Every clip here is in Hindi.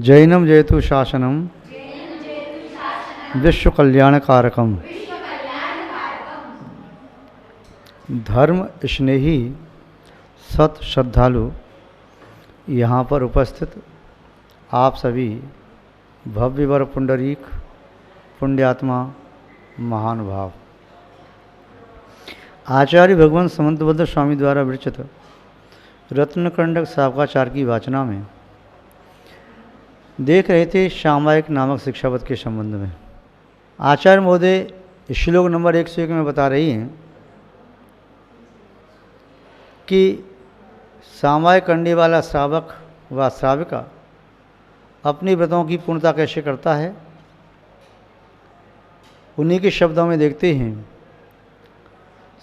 जैनम जयतु शासनम विश्व कल्याणकारकम। धर्म स्नेही सत श्रद्धालु यहाँ पर उपस्थित आप सभी भव्यवर पुंडरीक पुण्यात्मा महानुभाव, आचार्य भगवान समंतबद्ध स्वामी द्वारा विरचित रत्नकंडक सावकाचार की वाचना में देख रहे थे सामायिक नामक शिक्षापद के संबंध में। आचार्य महोदय श्लोक नंबर 101 में बता रही हैं कि सामायिक करने वाला श्रावक व श्राविका अपनी व्रतों की पूर्णता कैसे करता है। उन्हीं के शब्दों में देखते हैं,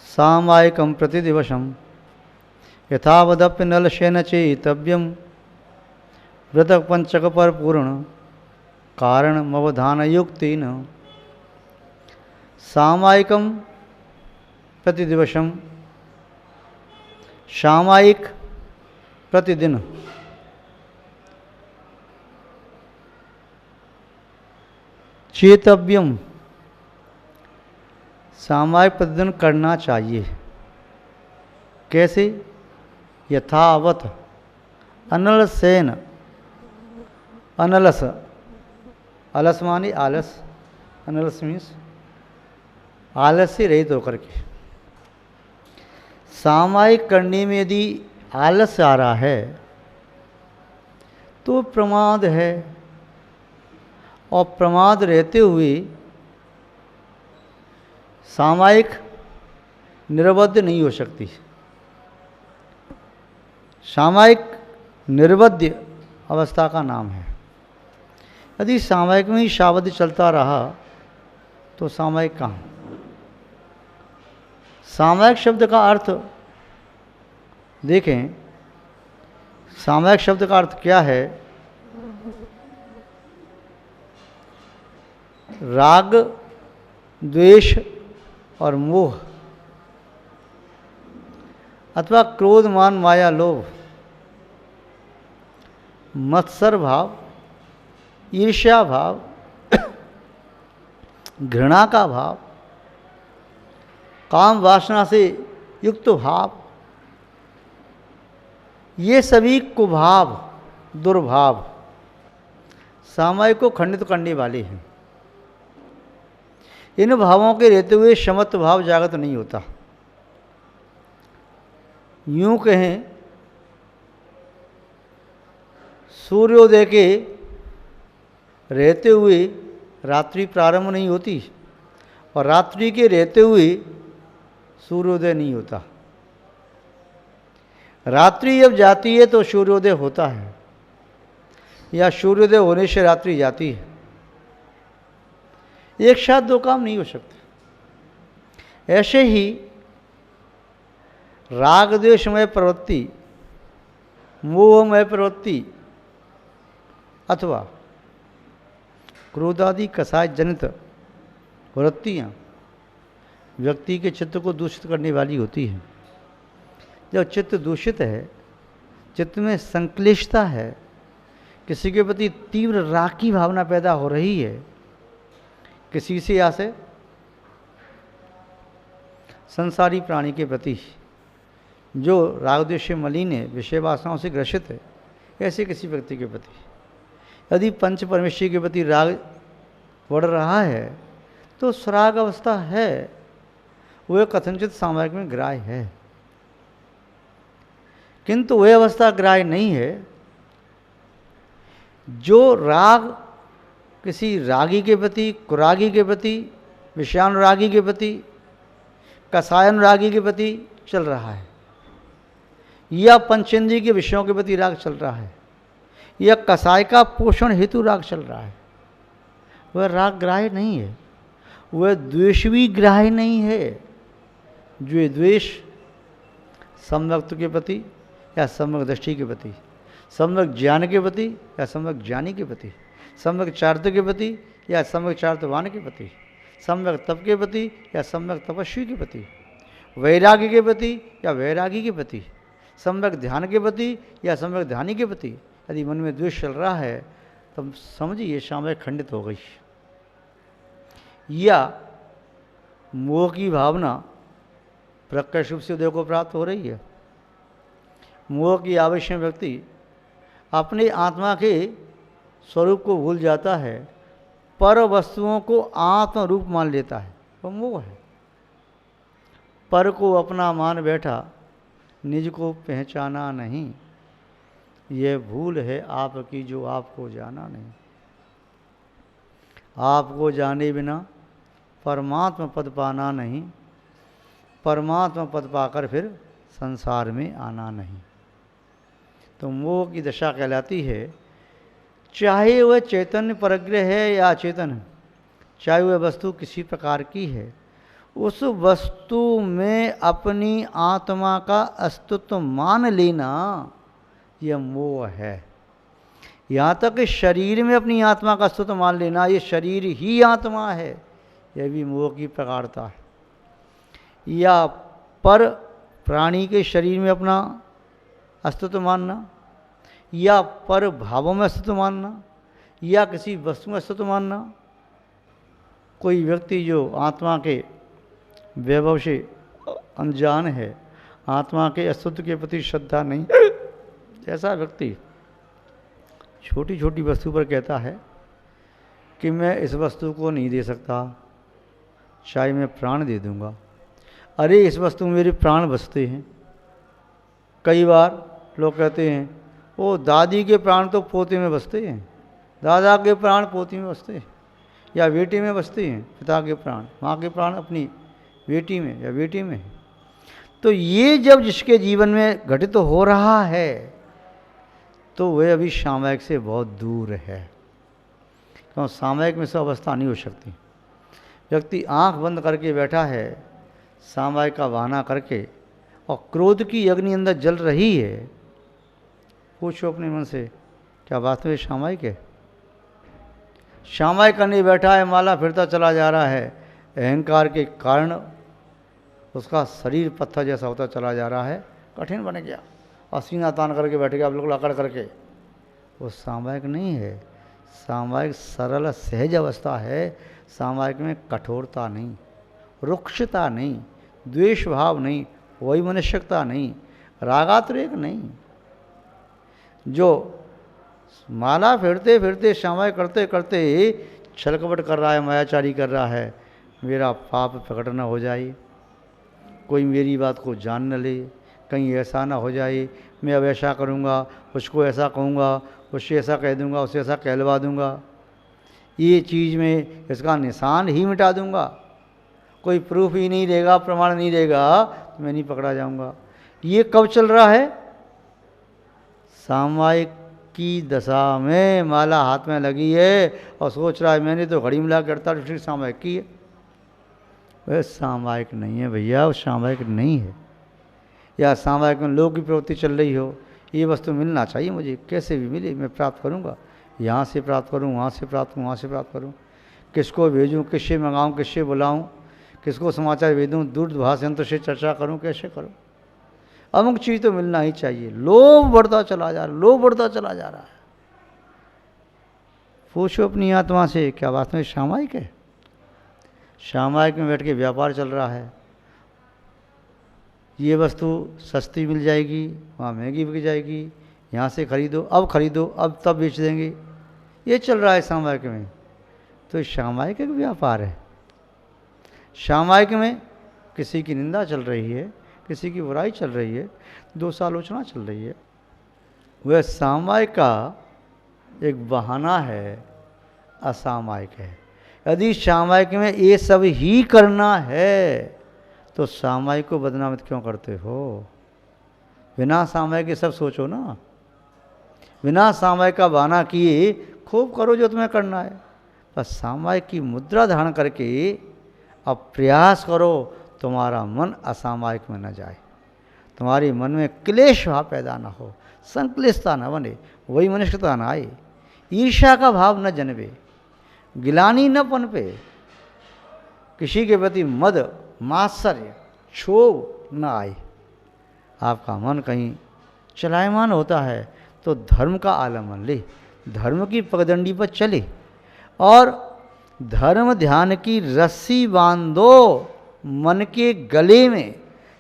सामायिकम प्रतिदिवसम यथावदप्य नलशेन चेतव्यम व्रत पंचक पर पूर्ण कारण मवधान युक्तेन। सामायिकम प्रतिदिवसम, सामायिक प्रतिदिन, चेतव्यम सामायिक प्रतिदिन करना चाहिए। कैसे? यथावत अनलसेन, अनलस, अलस माने आलस, अनलस मीन्स आलस से रहित होकर के। सामायिक करने में यदि आलस आ रहा है तो प्रमाद है, और प्रमाद रहते हुए सामायिक निर्वध्य नहीं हो सकती। सामायिक निर्वध्य अवस्था का नाम है। यदि सामायिक में ही शावध्य चलता रहा तो सामायिक कहाँ? सामायिक शब्द का अर्थ देखें, सामायिक शब्द का अर्थ क्या है? राग, द्वेष और मोह अथवा क्रोध, मान, माया, लोभ, मत्सर भाव, ईर्ष्या भाव, घृणा का भाव, काम वासना से युक्त भाव, ये सभी कुभाव, दुर्भाव सामायिक को खंडित करने वाले हैं। इन भावों के रहते हुए समत्व भाव जागृत नहीं होता। यूं कहें, सूर्योदय के रहते हुए रात्रि प्रारंभ नहीं होती और रात्रि के रहते हुए सूर्योदय नहीं होता। रात्रि जब जाती है तो सूर्योदय होता है, या सूर्योदय होने से रात्रि जाती है। एक साथ दो काम नहीं हो सकते। ऐसे ही राग द्वेषमय प्रवृत्ति, मोहमय प्रवृत्ति अथवा क्रोधादि कसाय जनित वृत्तियाँ व्यक्ति के चित्त को दूषित करने वाली होती हैं। जब चित्त दूषित है, चित्त में संक्लिष्टता है, किसी के प्रति तीव्र राग की भावना पैदा हो रही है, किसी से या से संसारी प्राणी के प्रति जो राग द्वेष से मलिन है, विषय वासनाओं से ग्रसित है, ऐसे किसी व्यक्ति के प्रति यदि पंच परमेश्वर के प्रति राग बढ़ रहा है तो सराग अवस्था है, वह कथनचित सामायिक में ग्राह्य है। किंतु वह अवस्था ग्राह्य नहीं है जो राग किसी रागी के प्रति, कुरागी के प्रति, विषयानुरागी के प्रति, कसायानुरागी के प्रति चल रहा है, या पंचेंद्रिय के विषयों के प्रति राग चल रहा है, या कसाय का पोषण हेतु राग चल रहा है। वह राग ग्राह्य नहीं है। वह द्वेष भी ग्राह्य नहीं है। जो द्वेष सम्यक्त के प्रति या सम्यक दृष्टि के प्रति, सम्यक ज्ञान के प्रति या सम्यक ज्ञानी के प्रति, सम्यक चार्थ के प्रति या सम्यक चार्थवान के प्रति, सम्यक तप के प्रति या सम्यक तपस्वी के प्रति, वैराग्य के प्रति या वैरागी के प्रति, सम्यक ध्यान के प्रति या सम्यक ध्यानी के प्रति यदि मन में द्वेष चल रहा है तब समझिए सामयिक खंडित हो गई। या मोह की भावना प्रकट रूप से उदय को प्राप्त हो रही है। मोह की आवश्यक व्यक्ति अपनी आत्मा के स्वरूप को भूल जाता है, पर वस्तुओं को आत्म रूप मान लेता है, वो मोह है। पर को अपना मान बैठा, निज को पहचाना नहीं, यह भूल है आपकी जो आपको जाना नहीं। आपको जाने बिना परमात्मा पद पाना नहीं, परमात्मा पद पाकर फिर संसार में आना नहीं। तो मोह की दशा कहलाती है, चाहे वह चैतन्य परग्रह है या अचेतन, चाहे वह वस्तु किसी प्रकार की है, उस वस्तु में अपनी आत्मा का अस्तित्व मान लेना यह मोह है। यहाँ तक कि शरीर में अपनी आत्मा का अस्तित्व मान लेना, ये शरीर ही आत्मा है, यह भी मोह की प्रकारता है। या पर प्राणी के शरीर में अपना अस्तित्व मानना, या पर भावों में अस्तित्व मानना, या किसी वस्तु में अस्तित्व मानना। कोई व्यक्ति जो आत्मा के वैभव से अनजान है, आत्मा के अस्तित्व के प्रति श्रद्धा नहीं, ऐसा व्यक्ति छोटी छोटी वस्तु पर कहता है कि मैं इस वस्तु को नहीं दे सकता, चाहे मैं प्राण दे दूंगा। अरे इस वस्तु में मेरे प्राण बसते हैं। कई बार लोग कहते हैं वो दादी के प्राण तो पोते में बसते हैं, दादा के प्राण पोती में बसते हैं, या बेटी में बसते हैं, पिता के प्राण, माँ के प्राण अपनी बेटी में या बेटी में। तो ये जब जिसके जीवन में घटित हो रहा है तो वह अभी सामयिक से बहुत दूर है, क्यों सामयिक में सब अवस्था नहीं हो सकती। व्यक्ति आंख बंद करके बैठा है सामयिक का बहाना करके, और क्रोध की अग्नि अंदर जल रही है, पूछो अपने मन से क्या बात में सामयिक है? सामयिक करने बैठा है, माला फिरता चला जा रहा है, अहंकार के कारण उसका शरीर पत्थर जैसा होता चला जा रहा है, कठिन बन गया, और सीना तान करके बैठ गया बिल्कुल अकड़ करके। वो सामयिक नहीं है। सामयिक सरल सहज अवस्था है। सामयिक में कठोरता नहीं, रुक्षता नहीं, द्वेष भाव नहीं, वैमनस्यता नहीं, रागातिरेक नहीं। जो माला फिरते फिरते सामयिक करते करते छलकपट कर रहा है, मायाचारी कर रहा है, मेरा पाप प्रकट न हो जाए, कोई मेरी बात को जान न ले, कहीं ऐसा ना हो जाए, मैं अब ऐसा करूँगा, उसको ऐसा कहूँगा, उससे ऐसा कह दूँगा, उससे ऐसा कहलवा दूँगा, ये चीज़ में इसका निशान ही मिटा दूँगा, कोई प्रूफ ही नहीं रहेगा, प्रमाण नहीं रहेगा, तो मैं नहीं पकड़ा जाऊँगा। ये कब चल रहा है? सामयिक की दशा में माला हाथ में लगी है और सोच रहा है मैंने तो घड़ी मिला के 48 डिस्ट्रिक्ट सामयिक की है। वह सामयिक नहीं है भैया, वो सामयिक नहीं है। या सामयिक में लोग की प्रवृत्ति चल रही हो, ये वस्तु मिलना चाहिए मुझे, कैसे भी मिले मैं प्राप्त करूँगा, यहाँ से प्राप्त करूँ, वहाँ से प्राप्त करूँ, वहाँ से प्राप्त करूँ, किसको भेजूँ, किससे मंगाऊँ, किससे बुलाऊँ, किसको समाचार भेजूँ, दूरभाष यंत्र से चर्चा करूँ, कैसे करूँ, अमुक चीज़ तो मिलना ही चाहिए। लोभ बढ़ता चला जा रहा है, लोभ बढ़ता चला जा रहा है। पूछो अपनी आत्मा से क्या बात में सामयिक है? सामयिक में बैठ के व्यापार चल रहा है, ये वस्तु सस्ती मिल जाएगी, वहाँ महंगी बिक जाएगी, यहाँ से खरीदो, अब खरीदो, अब तब बेच देंगे, ये चल रहा है सामयिक में। तो सामयिक एक व्यापार है। सामयिक में किसी की निंदा चल रही है, किसी की बुराई चल रही है, दोष आलोचना चल रही है, वह सामयिक का एक बहाना है, असामयिक है। यदि सामयिक में ये सब ही करना है तो सामयिक को बदनाम क्यों करते हो? बिना सामयिक के सब सोचो ना, बिना सामयिक का बहाना किए खूब करो जो तुम्हें करना है, बस सामयिक की मुद्रा धारण करके अब प्रयास करो तुम्हारा मन असामयिक में न जाए, तुम्हारे मन में क्लेश भाव पैदा न हो, संक्लिष्टता न बने, वैमनस्यता न आए, ईर्ष्या का भाव न जन्मे, गिलानी न पनपे, किसी के प्रति मद मात्सर्य क्षोभ न आए। आपका मन कहीं चलायमान होता है तो धर्म का आलम्बन ले, धर्म की पगडंडी पर चले और धर्म ध्यान की रस्सी बांधो मन के गले में।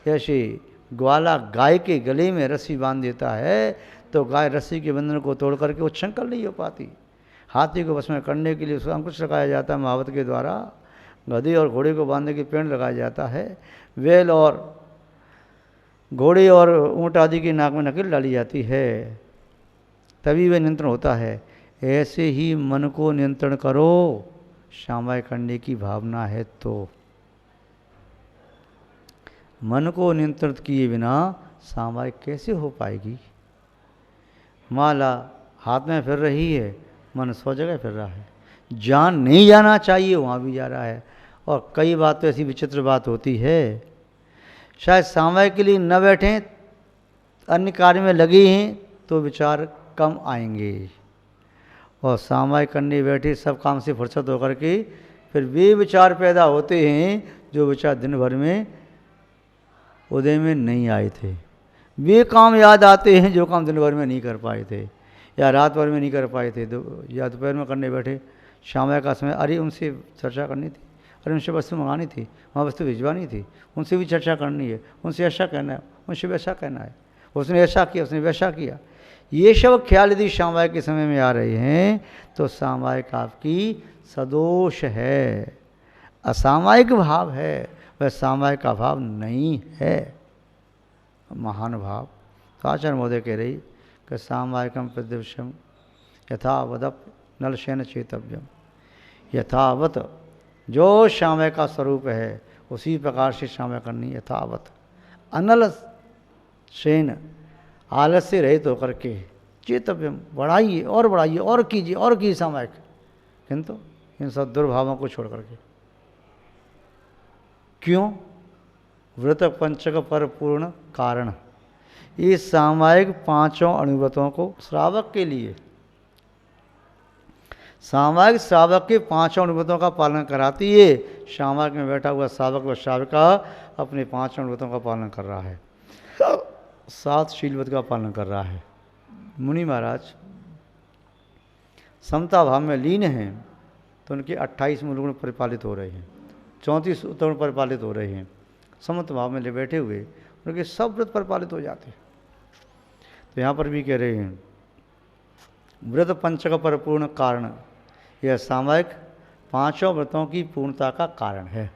जैसे ग्वाला गाय के गले में रस्सी बांध देता है तो गाय रस्सी के बंधन को तोड़ करके उच्छृंखल नहीं हो पाती। हाथी को वश में करने के लिए उसको अंकुश लगाया जाता है महावत के द्वारा, गधे और घोड़े को बांधने के पेड़ लगाया जाता है, बैल और घोड़े और ऊँट आदि की नाक में नकेल डाली जाती है, तभी वह नियंत्रण होता है। ऐसे ही मन को नियंत्रण करो, सामायिक करने की भावना है तो। मन को नियंत्रित किए बिना सामायिक कैसे हो पाएगी? माला हाथ में फिर रही है, मन 100 जगह फिर रहा है, जान नहीं जाना चाहिए वहाँ भी जा रहा है। और कई बात तो ऐसी विचित्र बात होती है, शायद सामायिक के लिए न बैठें, अन्य कार्य में लगे हैं तो विचार कम आएंगे, और सामायिक करने बैठे सब काम से फुर्सत होकर के फिर वे विचार पैदा होते हैं जो विचार दिन भर में उदय में नहीं आए थे। वे काम याद आते हैं जो काम दिन भर में नहीं कर पाए थे या रात भर में नहीं कर पाए थे, या दोपहर में करने बैठे, शाम का समय, अरे उनसे चर्चा करनी थी, अरे उनसे वस्तु मंगानी थी, वहाँ वस्तु भिजवानी थी, उनसे भी चर्चा करनी है, उनसे ऐसा कहना है, उनसे वैसा कहना है, उसने ऐसा किया, उसने वैसा किया। ये सब ख्याल यदि सामायिक के समय में आ रहे हैं तो सामायिक आपकी सदोष है, असामायिक भाव है, वह सामायिक का भाव नहीं है, महान भाव। तो आचार्य महोदय कह रही कि सामायिकम प्रदिवशम यथावदप नलशयन चेतव्यम। यथावत जो सामय का स्वरूप है उसी प्रकार से सामय करनी, यथावत अनल शयन, आलस से रहित होकर के, चेतव्यम बढ़ाइए और कीजिए और कीजिए सामायिक, किंतु इन सब दुर्भावों को छोड़ करके। क्यों? व्रत पंचक पर पूर्ण कारण, ये सामायिक पांचों अणुव्रतों को श्रावक के लिए, सामायिक श्रावक के पांचों अणुव्रतों का पालन कराती है। सामायिक में बैठा हुआ श्रावक व श्राविका अपने पांचों अणुव्रतों का पालन कर रहा है, 7 शीलव्रत का पालन कर रहा है। मुनि महाराज समता भाव में लीन हैं तो उनके 28 मूल गुण परिपालित हो रहे हैं, 34 उत्तम परिपालित हो रहे हैं। समत भाव में ले बैठे हुए उनके सब व्रत परिपालित हो जाते हैं। तो यहाँ पर भी कह रहे हैं व्रत पंचक पर पूर्ण कारण, यह सामायिक पांचों व्रतों की पूर्णता का कारण है।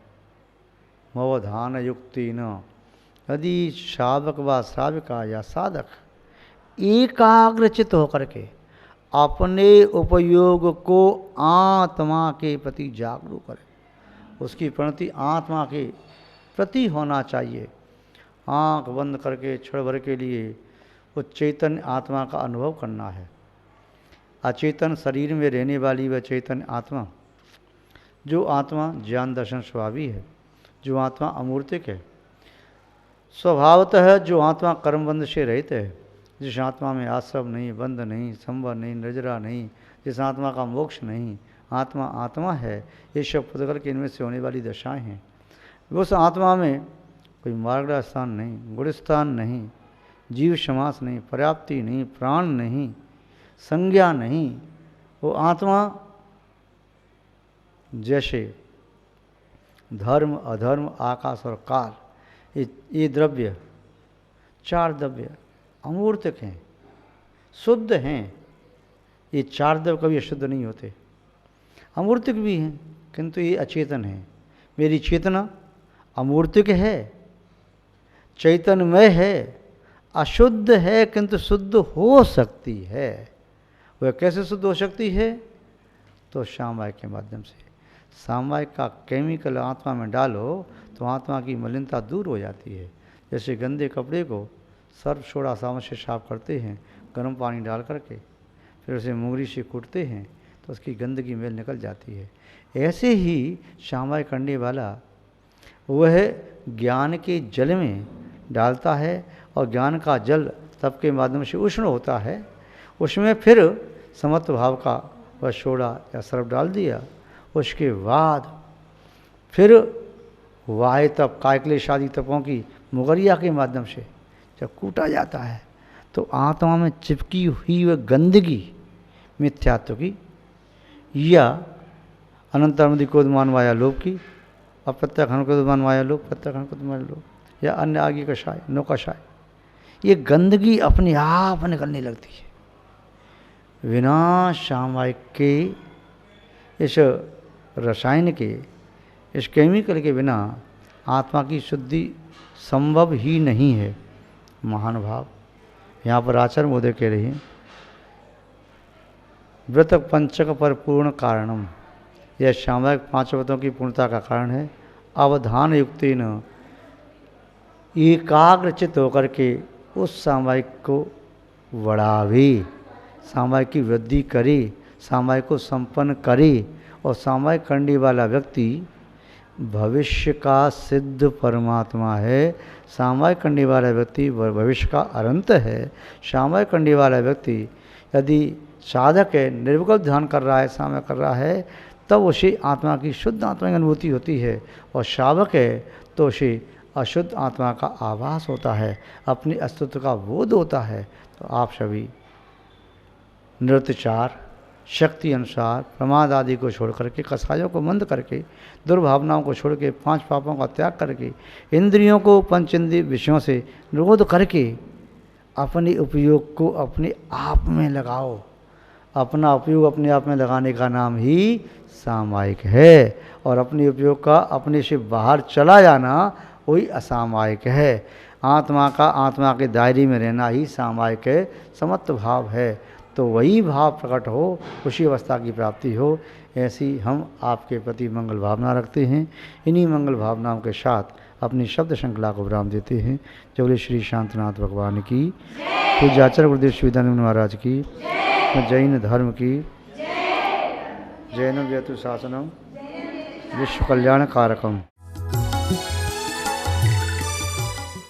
मवधान युक्ति न, यदि श्रावक व श्राविका या साधक एकाग्रचित होकर के अपने उपयोग को आत्मा के प्रति जागरूक करे, उसकी प्रणति आत्मा के प्रति होना चाहिए। आँख बंद करके क्षण भर के लिए वो चैतन्य आत्मा का अनुभव करना है। अचेतन शरीर में रहने वाली वह चैतन्य आत्मा, जो आत्मा ज्ञान दर्शन स्वभावी है, जो आत्मा अमूर्तिक है स्वभावतः, जो आत्मा कर्मबंध से रहित है, जिस आत्मा में आश्रम नहीं, बंध नहीं, संवर नहीं, निर्जरा नहीं, जिस आत्मा का मोक्ष नहीं, आत्मा आत्मा है। ये सब पुद्गल के इनमें से होने वाली दशाएं हैं। उस आत्मा में कोई मार्ग स्थान नहीं, गुण स्थान नहीं, जीव समास नहीं, पर्याप्ति नहीं, प्राण नहीं, संज्ञा नहीं। वो आत्मा जैसे धर्म अधर्म आकाश और काल, ये द्रव्य, 4 द्रव्य अमूर्तिक हैं, शुद्ध हैं। ये 4 द्रव्य कभी अशुद्ध नहीं होते, अमूर्तिक भी हैं, किंतु ये अचेतन हैं। मेरी चेतना अमूर्तिक है, चैतन्यमय है, अशुद्ध है किंतु शुद्ध हो सकती है। वह कैसे शुद्ध हो सकती है? तो सामायिक के माध्यम से। सामायिक का केमिकल आत्मा में डालो तो आत्मा की मलिनता दूर हो जाती है। जैसे गंदे कपड़े को सर्फ सोडा साबुन से साफ करते हैं, गर्म पानी डाल करके, फिर उसे मुंगरी से कूटते हैं तो उसकी गंदगी मेल निकल जाती है। ऐसे ही सामायिक करने वाला वह ज्ञान के जल में डालता है और ज्ञान का जल तप के माध्यम से उष्ण होता है। उसमें फिर समत्व भाव का वह सोडा या सर्फ डाल दिया। उसके बाद फिर वाह्य तप, कायक्लेश आदि तपों की मुगरिया के माध्यम से जब कूटा जाता है तो आत्मा में चिपकी हुई वह गंदगी मिथ्यात्व की, या अनंतरमदि क्रोधमान माया लोभ की, अप्रत्यक्षण क्रोधमान माया लोभ, प्रत्यक्षण क्रोधमान लोभ, या अन्य आगे कषाय नो कषाय, ये गंदगी अपने आप निकलने लगती है। बिना सामायिक के, इस रसायन के, इस केमिकल के बिना आत्मा की शुद्धि संभव ही नहीं है। महान भाव यहाँ पर आचार्य महोदय कह रहे हैं, व्रत पंचक पर पूर्ण कारणम, यह सामायिक 5 व्रतों की पूर्णता का कारण है। अवधान युक्तेन, एकाग्रचित होकर के उस सामायिक को बढ़ावे, सामायिक की वृद्धि करे, सामायिक को संपन्न करे, और सामायिक करने वाला व्यक्ति भविष्य का सिद्ध परमात्मा है। सामायिक करने वाला व्यक्ति भविष्य का अनंत है। सामायिक करने वाला व्यक्ति यदि साधक है, निर्विकल्प ध्यान कर रहा है, सामय कर रहा है, तब उसे आत्मा की शुद्ध आत्मा की अनुभूति होती है। और शावक है तो उसे अशुद्ध आत्मा का आभास होता है, अपने अस्तित्व का बोध होता है। तो आप सभी निरतिचार, शक्ति अनुसार प्रमाद आदि को छोड़ करके, कसायों को मंद करके, दुर्भावनाओं को छोड़ के, 5 पापों का त्याग करके, इंद्रियों को पंचेंद्रिय विषयों से निरोध करके अपने उपयोग को अपने आप में लगाओ। अपना उपयोग अपने आप में लगाने का नाम ही सामायिक है, और अपने उपयोग का अपने से बाहर चला जाना वही असामायिक है। आत्मा का आत्मा के दायरे में रहना ही सामायिक है, समत्व भाव है। तो वही भाव प्रकट हो, उसी अवस्था की प्राप्ति हो, ऐसी हम आपके प्रति मंगल भावना रखते हैं। इन्हीं मंगल भावनाओं के साथ अपनी शब्द श्रृंखला को विराम देते हैं। जबले श्री शांतनाथ भगवान की, पूज्य आचार्य गुरुदेव शिवानंद महाराज की, जैन धर्म की, जैनम जयतु शासनम, विश्व कल्याण कारकम।